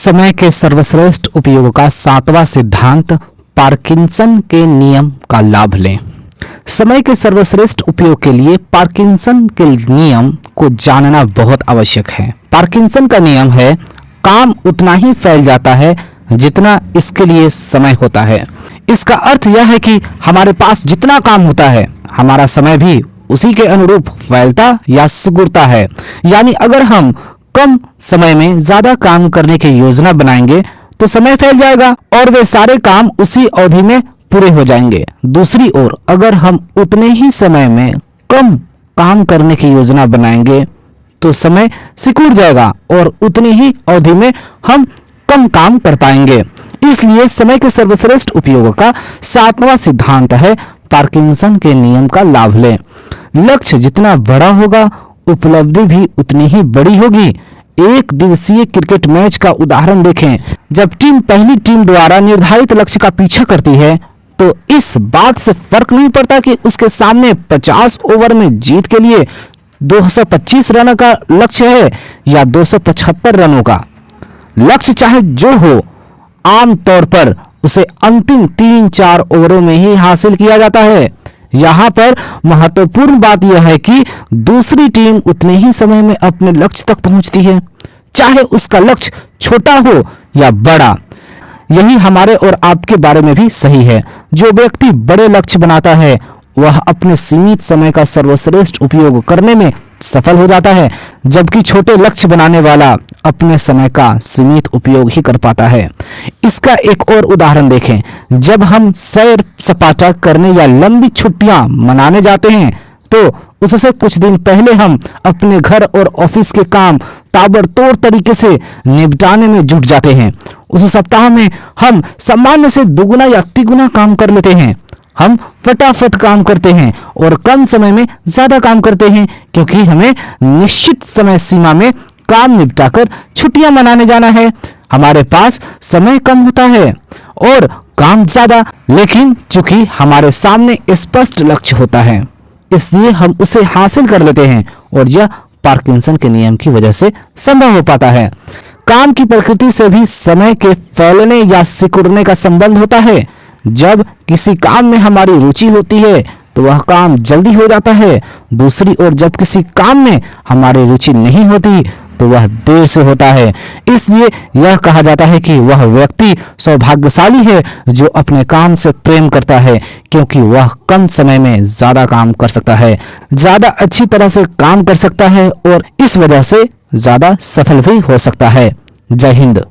समय के सर्वश्रेष्ठ उपयोग का 7वां सिद्धांत, पार्किंसन के नियम का लाभ लें। समय के सर्वश्रेष्ठ उपयोग के लिए पार्किंसन के नियम को जानना बहुत आवश्यक है। पार्किंसन का नियम है, काम उतना ही फैल जाता है जितना इसके लिए समय होता है। इसका अर्थ यह है कि हमारे पास जितना काम होता है, हमारा समय भी उसी के अनुरूप फैलता या सिकुड़ता है। यानी अगर हम कम समय में ज्यादा काम करने की योजना बनाएंगे तो समय फैल जाएगा और वे सारे काम उसी अवधि में पूरे हो जाएंगे। दूसरी ओर अगर हम उतने ही समय में कम काम करने की योजना बनाएंगे तो समय सिकुड़ जाएगा और उतनी ही अवधि में हम कम काम कर पाएंगे। इसलिए समय के सर्वश्रेष्ठ उपयोग का 7वां सिद्धांत है, पार्किंसन के नियम का लाभ लें। लक्ष्य जितना बड़ा होगा, उपलब्धि भी उतनी ही बड़ी होगी। एक दिवसीय क्रिकेट मैच का उदाहरण देखें। जब पहली टीम द्वारा निर्धारित लक्ष्य का पीछा करती है तो इस बात से फर्क नहीं पड़ता कि उसके सामने 50 ओवर में जीत के लिए 225 रनों का लक्ष्य है या 275 रनों का। लक्ष्य चाहे जो हो, आम तौर पर उसे अंतिम 3-4 ओवरों में ही हासिल किया जाता है। यहाँ पर महत्वपूर्ण बात यह है कि दूसरी टीम उतने ही समय में अपने लक्ष्य तक पहुंचती है, चाहे उसका लक्ष्य छोटा हो या बड़ा। यही हमारे और आपके बारे में भी सही है। जो व्यक्ति बड़े लक्ष्य बनाता है वह अपने सीमित समय का सर्वश्रेष्ठ उपयोग करने में सफल हो जाता है, जबकि छोटे लक्ष्य बनाने वाला अपने समय का सीमित उपयोग ही कर पाता है। इसका एक और उदाहरण देखें। जब हम सैर सपाटा करने या लंबी छुट्टियां मनाने जाते हैं तो उससे कुछ दिन पहले हम अपने घर और ऑफिस के काम ताबड़तोड़ तरीके से निपटाने में जुट जाते हैं। उस सप्ताह में हम सामान्य से दुगुना या तिगुना काम कर लेते हैं। हम फटाफट काम करते हैं और कम समय में ज्यादा काम करते हैं, क्योंकि हमें निश्चित समय सीमा में काम निपटाकर छुट्टियां मनाने जाना है। हमारे पास समय कम होता है और काम ज्यादा, लेकिन चूंकि हमारे सामने स्पष्ट लक्ष्य होता है इसलिए हम उसे हासिल कर लेते हैं और यह पार्किंसन के नियम की वजह से संभव हो पाता है। काम की प्रकृति से भी समय के फैलने या सिकुड़ने का संबंध होता है। जब किसी काम में हमारी रुचि होती है तो वह काम जल्दी हो जाता है। दूसरी ओर जब किसी काम में हमारी रुचि नहीं होती तो वह देर से होता है। इसलिए यह कहा जाता है कि वह व्यक्ति सौभाग्यशाली है जो अपने काम से प्रेम करता है, क्योंकि वह कम समय में ज्यादा काम कर सकता है, ज्यादा अच्छी तरह से काम कर सकता है और इस वजह से ज्यादा सफल भी हो सकता है। जय हिंद।